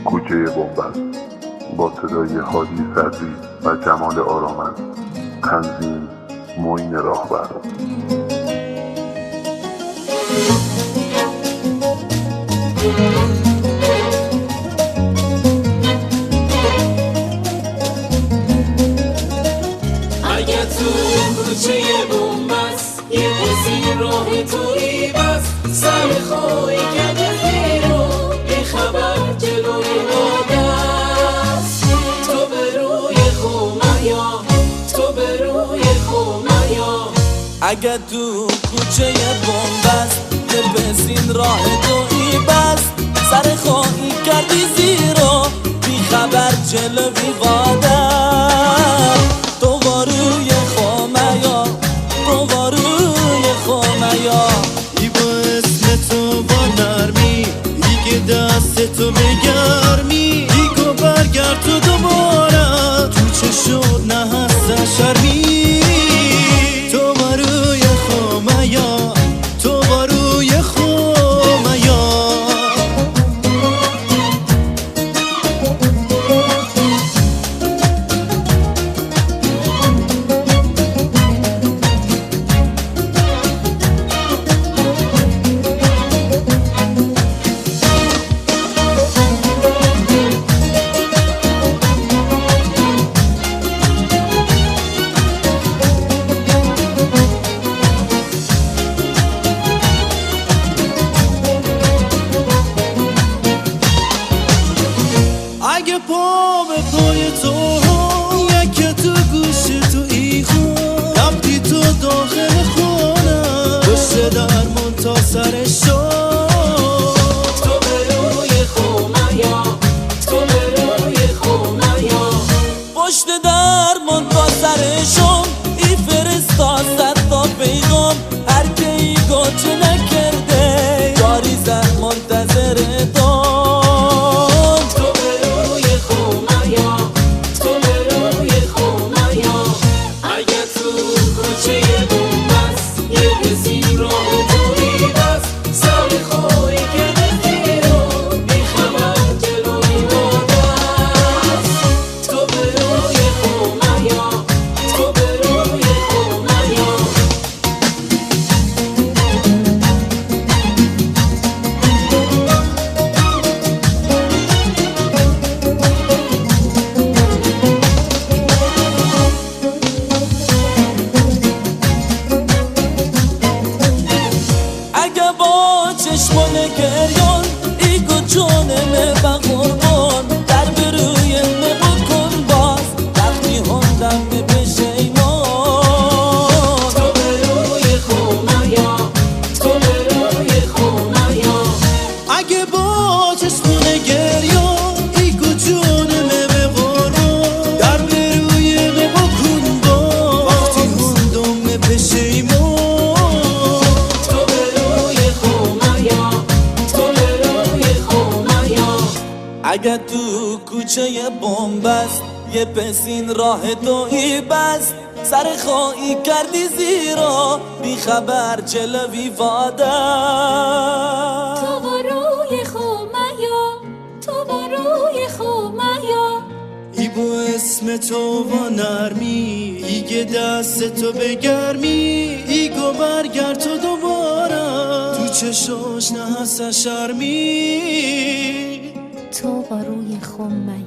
کوچه بنبست با صدای هادی صدری و جمال آرامند. تنظیم معین راهبر. اگه تو کوچه بنبست یه پسین راه توی بس، سر خواهی کده رو بی خبر جلوی مادست. تو به روی خومیا، تو به روی خومیا. اگه تو کوچه بنبست یه پسین راه توی بست، سر خواهی کردی زیرا بی خبر جلوی وادست. تو باروی خومیا، تو باروی خومیا. ای با اسم تو با نرمی، ای که دست تو بگرمی، ای که برگرد تو دوباره تو چه شد نه هست شرمی. تو باروی خومیا، تو باروی خومیا. اگه پا به پای تو یکی تو گوش تو ای خون، رفتی تو داخل خونه پشت درمون تا سر شد. تو به روی خومیا، تو به روی خومیا. پشت درمان با سرشون ای فرستا صد تا پیغام، هر که ای گوچه نکرده یاری زن منتظر دام. چشمان گریان ایگو جانمه و قربان، در بروی بکن باز وقتی هندم به پشیمان. تو به روی خومیا، تو به روی خومیا. اگه با چشمان گریان ایگو جانمه به قربان، در بروی بکن باز وقتی هندم به پشیمان. اگه تو کوچه بنبست یه پسین راه توی بست، سر خواهی کردی زیرا بی خبر جلوی وادست. تو با روی خومیا، تو با روی خومیا. ای با اسم تو با نرمی، ای که دست تو بگرمی، ای که برگرد تو دوباره تو چشاش نه هست شرمی. تو با روی خومیا.